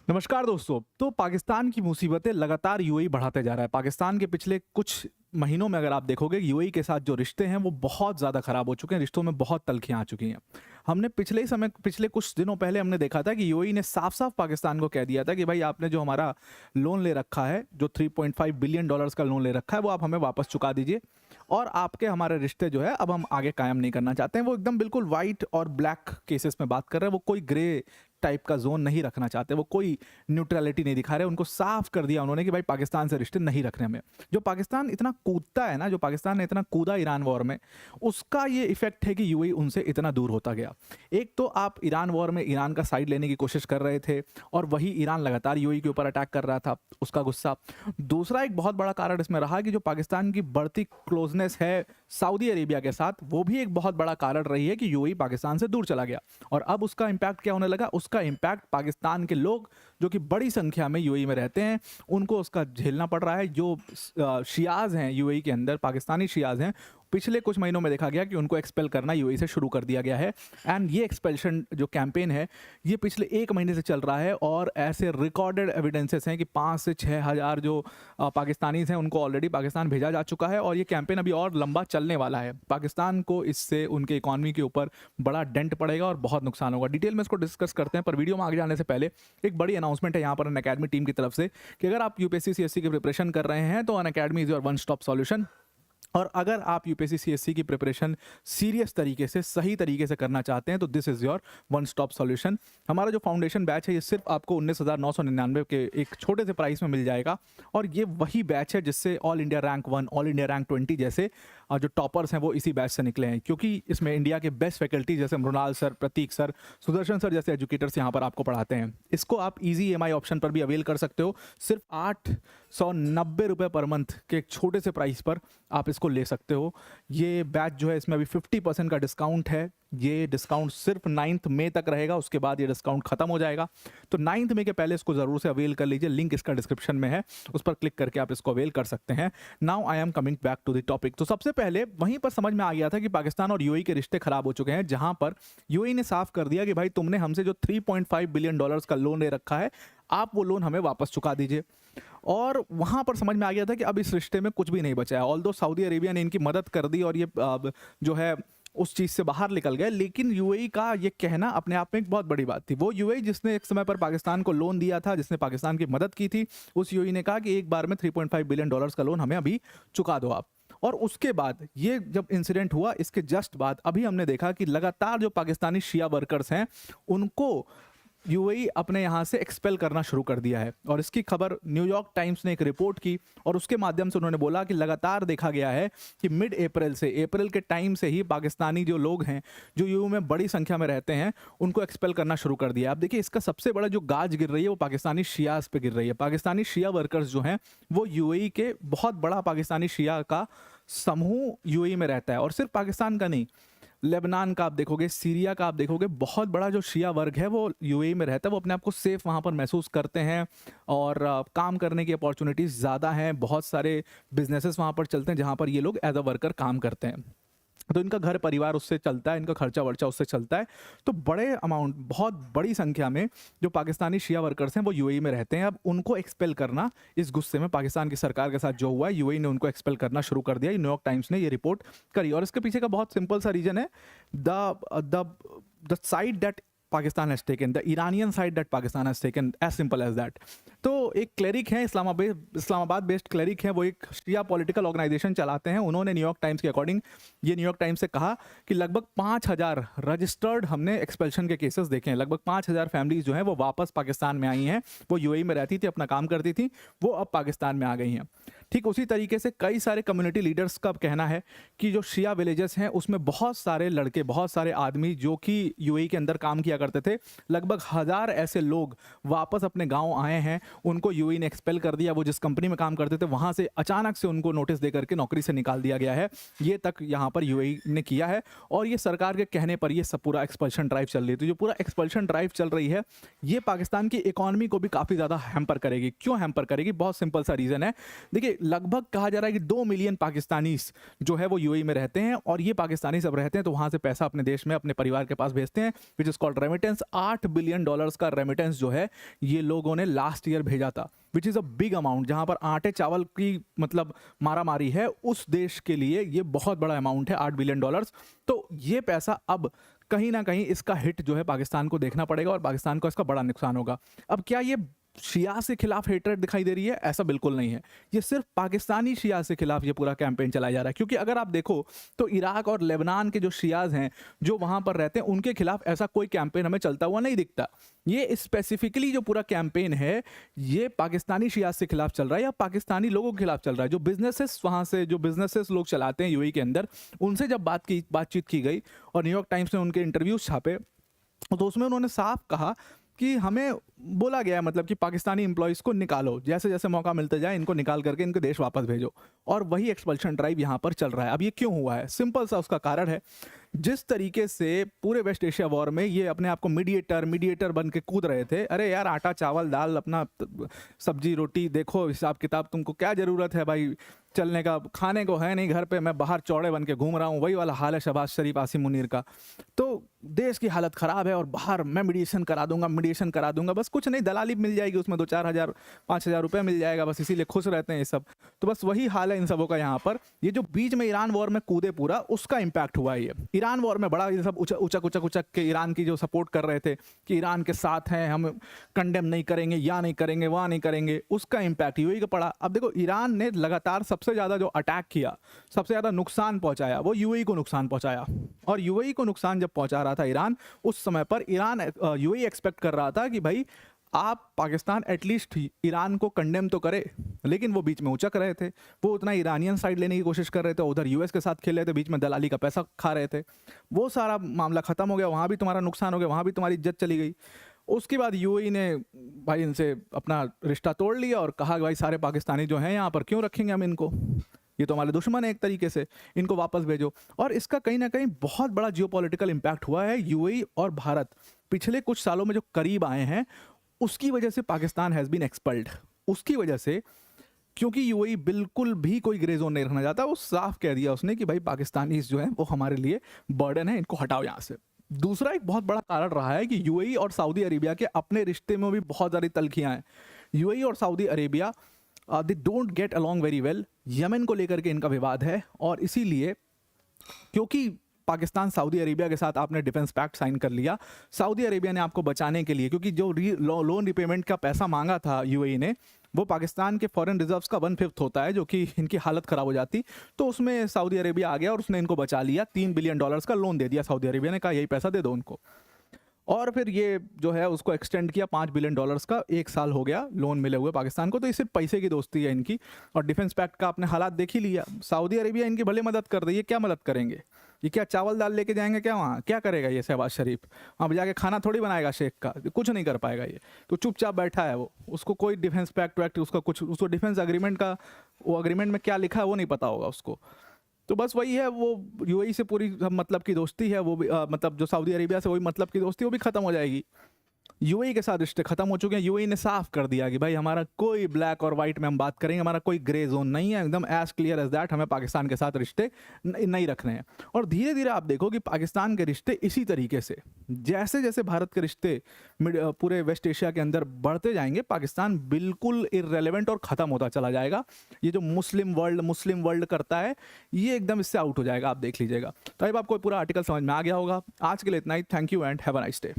नमस्कार दोस्तों। तो पाकिस्तान की मुसीबतें लगातार यूएई बढ़ाते जा रहा है। पाकिस्तान के पिछले कुछ महीनों में अगर आप देखोगे यूएई के साथ जो रिश्ते हैं वो बहुत ज़्यादा ख़राब हो चुके हैं, रिश्तों में बहुत तल्खियाँ आ चुकी हैं। हमने पिछले कुछ दिनों पहले हमने देखा था कि यूएई ने साफ-साफ पाकिस्तान को कह दिया था कि भाई आपने जो हमारा लोन ले रखा है, जो 3.5 बिलियन डॉलर्स का लोन ले रखा है वो आप हमें वापस चुका दीजिए और आपके हमारे रिश्ते जो है अब हम आगे कायम नहीं करना चाहते हैं। वो एकदम बिल्कुल व्हाइट और ब्लैक केसेस में बात कर रहे हैं, वो कोई ग्रे टाइप का ज़ोन नहीं रखना चाहते, वो कोई न्यूट्रलिटी नहीं दिखा रहे। उनको साफ कर दिया उन्होंने कि भाई पाकिस्तान से रिश्ते नहीं रखने हमें। जो पाकिस्तान इतना कूदता है ना, जो पाकिस्तान ने इतना कूदा ईरान वॉर में, उसका ये इफेक्ट है कि यूएई उनसे इतना दूर होता गया। एक तो आप ईरान वॉर में ईरान का साइड लेने की कोशिश कर रहे थे और वही ईरान लगातार यूएई के ऊपर अटैक कर रहा था, उसका गुस्सा। दूसरा एक बहुत बड़ा कारण इसमें रहा कि जो पाकिस्तान की बढ़ती क्लोजनेस है सऊदी अरेबिया के साथ, वो भी एक बहुत बड़ा कारण रही है कि यूएई पाकिस्तान से दूर चला गया। और अब उसका इम्पैक्ट क्या होने लगा? उसका इम्पैक्ट पाकिस्तान के लोग जो कि बड़ी संख्या में यूएई में रहते हैं, उनको उसका झेलना पड़ रहा है। जो शियाज हैं यूएई के अंदर, पाकिस्तानी शियाज हैं, पिछले कुछ महीनों में देखा गया कि उनको एक्सपेल करना यूएई से शुरू कर दिया गया है। एंड ये एक्सपेल्शन जो कैंपेन है ये पिछले 1 महीने से चल रहा है और ऐसे रिकॉर्डेड एविडेंसेस हैं कि 5 से 6 हज़ार जो पाकिस्तानीज हैं उनको ऑलरेडी पाकिस्तान भेजा जा चुका है और ये कैंपेन अभी और लंबा चलने वाला है। पाकिस्तान को इससे उनके इकॉनमी के ऊपर बड़ा डेंट पड़ेगा और बहुत नुकसान होगा। डिटेल में इसको डिस्कस करते हैं, पर वीडियो में आगे जाने से पहले एक बड़ी अनाउंसमेंट है यहाँ पर अनअकैडमी टीम की तरफ से कि अगर आप यूपीएससी सीएससी की प्रिपरेशन कर रहे हैं तो Unacademy is your one stop solution. और अगर आप यूपीएससी सीएससी की प्रिपरेशन सीरियस तरीके से, सही तरीके से करना चाहते हैं तो this is your one stop solution. हमारा जो फाउंडेशन बैच है ये सिर्फ आपको 19,999 के एक छोटे से प्राइस में मिल जाएगा और ये वही बैच है जिससे all India rank 1, all India rank 20 जैसे जो टॉपर्स हैं वो इसी बैच से निकले हैं, क्योंकि इसमें इंडिया के बेस्ट फैकल्टी जैसे मृणाल सर, प्रतीक सर, सुदर्शन सर जैसे एजुकेटर्स यहाँ पर आपको पढ़ाते हैं। इसको आप ईजी ईएमआई ऑप्शन पर भी अवेल कर सकते हो। सिर्फ 890 रुपये पर मंथ के एक छोटे से प्राइस पर आप इसको ले सकते हो। ये बैच जो है इसमें अभी 50% का डिस्काउंट है। ये डिस्काउंट सिर्फ 9 मई तक रहेगा, उसके बाद ये डिस्काउंट खत्म हो जाएगा। तो 9 मई के पहले इसको ज़रूर से अवेल कर लीजिए। लिंक इसका डिस्क्रिप्शन में है, उस पर क्लिक करके आप इसको अवेल कर सकते हैं। Now I am coming back to the topic. तो सबसे पहले वहीं पर समझ में आ गया था कि पाकिस्तान और यूएई के रिश्ते खराब हो चुके हैं, जहां पर यूएई ने साफ कर दिया कि भाई तुमने हमसे जो 3.5 बिलियन डॉलर्स का लोन ले रखा है, आप वो लोन हमें वापस चुका दीजिए। और वहां पर समझ में आ गया था कि अब इस रिश्ते में कुछ भी नहीं बचा है। ऑल्दो सऊदी अरेबिया ने इनकी मदद कर दी और ये जो है उस चीज़ से बाहर निकल गए, लेकिन यूएई का ये कहना अपने आप में एक बहुत बड़ी बात थी। वो यूएई जिसने एक समय पर पाकिस्तान को लोन दिया था, जिसने पाकिस्तान की मदद की थी, उस यूएई ने कहा कि एक बार में 3.5 बिलियन डॉलर्स का लोन हमें अभी चुका दो आप। और उसके बाद ये जब इंसिडेंट हुआ, इसके जस्ट बाद अभी हमने देखा कि लगातार जो पाकिस्तानी शिया वर्कर्स हैं उनको यूएई अपने यहाँ से एक्सपेल करना शुरू कर दिया है। और इसकी खबर न्यूयॉर्क टाइम्स ने एक रिपोर्ट की और उसके माध्यम से उन्होंने बोला कि लगातार देखा गया है कि मिड अप्रैल से, अप्रैल के टाइम से ही पाकिस्तानी जो लोग हैं जो यूएई में बड़ी संख्या में रहते हैं उनको एक्सपेल करना शुरू कर दिया है। अब देखिए इसका सबसे बड़ा जो गाज गिर रही है वो पाकिस्तानी शियाज पे गिर रही है। पाकिस्तानी शिया वर्कर्स जो हैं वो यूएई के बहुत बड़ा पाकिस्तानी शिया का समूह यूएई में रहता है। और सिर्फ पाकिस्तान का नहीं, लेबनान का आप देखोगे, सीरिया का आप देखोगे, बहुत बड़ा जो शिया वर्ग है वो यूएई में रहता है। वो अपने आप को सेफ वहाँ पर महसूस करते हैं और काम करने की अपॉर्चुनिटीज़ ज़्यादा हैं। बहुत सारे बिजनेसेस वहाँ पर चलते हैं जहाँ पर ये लोग एज अ वर्कर काम करते हैं, तो इनका घर परिवार उससे चलता है, इनका खर्चा वर्चा उससे चलता है। तो बड़े अमाउंट, बहुत बड़ी संख्या में जो पाकिस्तानी शिया वर्कर्स हैं वो यूएई में रहते हैं। अब उनको एक्सपेल करना, इस गुस्से में पाकिस्तान की सरकार के साथ जो हुआ है, यूएई ने उनको एक्सपेल करना शुरू कर दिया। न्यूयॉर्क टाइम्स ने ये रिपोर्ट करी और इसके पीछे का बहुत सिंपल सा रीजन है, the side that Pakistan has taken, the Iranian side that Pakistan has taken, as simple as that. तो एक क्लेरिक है, इस्लामाबाद बेस्ड क्लेरिक है, वो एक शिया पॉलिटिकल ऑर्गेनाइजेशन चलाते हैं। उन्होंने न्यूयॉर्क टाइम्स के अकॉर्डिंग, ये न्यूयॉर्क टाइम्स से कहा कि लगभग 5,000 रजिस्टर्ड हमने एक्सपेल्शन के केसेस देखे हैं। लगभग 5,000 फैमिलीज जो हैं वो वापस पाकिस्तान में आई हैं। वो यूएई में रहती थी, अपना काम करती थी, वो अब पाकिस्तान में आ गई हैं। ठीक उसी तरीके से कई सारे कम्युनिटी लीडर्स का कहना है कि जो शिया विलेजेस हैं उसमें बहुत सारे लड़के, बहुत सारे आदमी जो कि यूएई के अंदर काम किया करते थे, लगभग 1,000 ऐसे लोग वापस अपने गांव आए हैं। उनको यूएई ने एक्सपेल कर दिया। वो जिस कंपनी में काम करते थे वहां से अचानक से उनको नोटिस दे करके नौकरी से निकाल दिया गया है। ये तक यहाँ पर यूएई ने किया है और ये सरकार के कहने पर ये सब पूरा एक्सपल्शन ड्राइव चल रही है। तो जो पूरा एक्सपल्शन ड्राइव चल रही है ये पाकिस्तान की इकॉनमी को भी काफ़ी ज़्यादा हैम्पर करेगी। क्यों हैम्पर करेगी? बहुत सिंपल सा रीज़न है। देखिए लगभग कहा जा रहा है कि 2 मिलियन पाकिस्तानीज जो है वो यूएई में रहते हैं, और ये पाकिस्तानी सब रहते हैं तो वहाँ से पैसा अपने देश में अपने परिवार के पास भेजते हैं, which is called remittance. $8 billion का रेमिटेंस जो है ये लोगों ने लास्ट ईयर भेजा था, which is a big amount. जहाँ पर आटे चावल की मतलब मारामारी है, उस देश के लिए ये बहुत बड़ा अमाउंट है, $8 बिलियन। तो ये पैसा अब कहीं ना कहीं इसका हिट जो है पाकिस्तान को देखना पड़ेगा, और पाकिस्तान को इसका बड़ा नुकसान होगा। अब क्या ये शिया से खिलाफ हेटरेट दिखाई दे रही है? ऐसा बिल्कुल नहीं है, ये सिर्फ पाकिस्तानी शिया से खिलाफ ये पूरा कैंपेन चलाया जा रहा है। क्योंकि अगर आप देखो तो इराक और लेबनान के जो शियाज हैं जो वहां पर रहते हैं, उनके खिलाफ ऐसा कोई कैंपेन हमें चलता हुआ नहीं दिखता। ये स्पेसिफिकली जो पूरा कैंपेन है ये पाकिस्तानी शियाज से खिलाफ चल रहा है, या पाकिस्तानी लोगों के खिलाफ चल रहा है। जो बिजनेसेस वहां से जो बिजनेसेस लोग चलाते हैं यूएई के अंदर, उनसे जब बातचीत की गई और न्यूयॉर्क टाइम्स ने उनके इंटरव्यूज छापे, तो उसमें उन्होंने साफ कहा कि हमें बोला गया है मतलब कि पाकिस्तानी एम्प्लॉयज़ को निकालो, जैसे जैसे मौका मिलता जाए इनको निकाल करके इनके देश वापस भेजो। और वही एक्सपल्शन ड्राइव यहाँ पर चल रहा है। अब ये क्यों हुआ है? सिंपल सा उसका कारण है, जिस तरीके से पूरे वेस्ट एशिया वॉर में ये अपने आप को मीडिएटर बन के कूद रहे थे। अरे यार, आटा चावल दाल अपना सब्जी रोटी देखो, हिसाब किताब, तुमको क्या ज़रूरत है भाई चलने का, खाने को है नहीं घर पे, मैं बाहर चौड़े बन के घूम रहा हूँ। वही वाला हाल है शहबाज शरीफ आसिम मुनीर का। तो देश की हालत ख़राब है और बाहर मैं मीडिएशन करा दूंगा, बस कुछ नहीं, दलाली मिल जाएगी, उसमें 2-4 हज़ार 5 हज़ार रुपये मिल जाएगा, बस इसीलिए खुश रहते हैं ये सब। तो बस वही हाल है इन सबों का यहाँ पर। ये जो बीच में ईरान वॉर में कूदे पूरा, उसका इम्पैक्ट हुआ है। ये ईरान वॉर में बड़ा ये सब उचक के ईरान की जो सपोर्ट कर रहे थे कि ईरान के साथ हैं, हम कंडेम नहीं करेंगे, या नहीं करेंगे, वहाँ नहीं करेंगे, उसका इम्पैक्ट यूएई का पड़ा। अब देखो, ईरान ने लगातार सबसे ज़्यादा जो अटैक किया, सबसे ज़्यादा नुकसान पहुँचाया, वो यूएई को नुकसान पहुँचाया। और यूएई को नुकसान जब पहुँचा रहा था ईरान, उस समय पर यूएई एक्सपेक्ट कर रहा था कि भाई आप पाकिस्तान एटलीस्ट ईरान को कंडेम तो करे, लेकिन वो बीच में उचक रहे थे। वो उतना ईरानियन साइड लेने की कोशिश कर रहे थे, उधर यूएस के साथ खेल रहे थे, बीच में दलाली का पैसा खा रहे थे। वो सारा मामला ख़त्म हो गया, वहाँ भी तुम्हारा नुकसान हो गया, वहाँ भी तुम्हारी इज्जत चली गई। उसके बाद यूएई ने भाई इनसे अपना रिश्ता तोड़ लिया और कहा कि भाई सारे पाकिस्तानी जो हैं यहाँ पर क्यों रखेंगे हम इनको, ये तो हमारे दुश्मन है एक तरीके से, इनको वापस भेजो। और इसका कहीं ना कहीं बहुत बड़ा जियोपॉलिटिकल इम्पैक्ट हुआ है। यूएई और भारत पिछले कुछ सालों में जो करीब आए हैं, उसकी वजह से पाकिस्तान हैज़ बीन एक्सपल्ड। उसकी वजह से, क्योंकि यूएई बिल्कुल भी कोई ग्रे जोन नहीं रखना चाहता, वो साफ कह दिया उसने कि भाई पाकिस्तानी जो है वो हमारे लिए बर्डन है, इनको हटाओ यहाँ से। दूसरा एक बहुत बड़ा कारण रहा है कि यूएई और सऊदी अरेबिया के अपने रिश्ते में भी बहुत सारी तल्खियाँ हैं। यूएई और Saudi Arabia they don't get along very well. Yemen को लेकर के इनका विवाद है, और इसीलिए क्योंकि पाकिस्तान सऊदी अरेबिया के साथ आपने डिफेंस पैक्ट साइन कर लिया, सऊदी अरेबिया ने आपको बचाने के लिए, क्योंकि जो लोन रिपेमेंट का पैसा मांगा था यूएई ने, वो पाकिस्तान के फॉरेन रिजर्व्स का 1/5 होता है, जो कि इनकी हालत ख़राब हो जाती। तो उसमें सऊदी अरेबिया आ गया और उसने इनको बचा लिया। $3 बिलियन का लोन दे दिया सऊदी अरेबिया ने, कहा यही पैसा दे दो उनको। और फिर ये जो है उसको एक्सटेंड किया $5 बिलियन का, 1 साल हो गया लोन मिले हुए पाकिस्तान को। तो ये सिर्फ पैसे की दोस्ती है इनकी। और डिफेंस पैक्ट का आपने हालात देख ही लिया। सऊदी अरेबिया इनकी भले मदद कर रही है, क्या मदद करेंगे? ये क्या चावल दाल लेके जाएंगे क्या वहाँ? क्या करेगा ये शहबाज शरीफ? वहाँ जाके खाना थोड़ी बनाएगा शेख का, कुछ नहीं कर पाएगा ये। तो चुपचाप बैठा है वो, उसको कोई डिफेंस पैक्ट वैक्ट उसका कुछ, उसको डिफेंस एग्रीमेंट का, वो एग्रीमेंट में क्या लिखा है वो नहीं पता होगा उसको। तो बस वही है, वो यूएई से पूरी मतलब की दोस्ती है, वो भी मतलब जो सऊदी अरेबिया से वही मतलब की दोस्ती, वो भी खत्म हो जाएगी। यूएई के साथ रिश्ते खत्म हो चुके हैं। यूएई ने साफ कर दिया कि भाई हमारा कोई ब्लैक और वाइट में हम बात करेंगे, हमारा कोई ग्रे जोन नहीं है, एकदम एज क्लियर एज दैट, हमें पाकिस्तान के साथ रिश्ते नहीं रखने हैं। और धीरे धीरे आप देखो कि पाकिस्तान के रिश्ते इसी तरीके से, जैसे जैसे भारत के रिश्ते पूरे वेस्ट एशिया के अंदर बढ़ते जाएंगे, पाकिस्तान बिल्कुल इररेलेवेंट और ख़त्म होता चला जाएगा। ये जो मुस्लिम वर्ल्ड करता है, ये एकदम इससे आउट हो जाएगा, आप देख लीजिएगा। तो अब आपको पूरा आर्टिकल समझ में आ गया होगा। आज के लिए इतना ही। Thank you and have a nice day.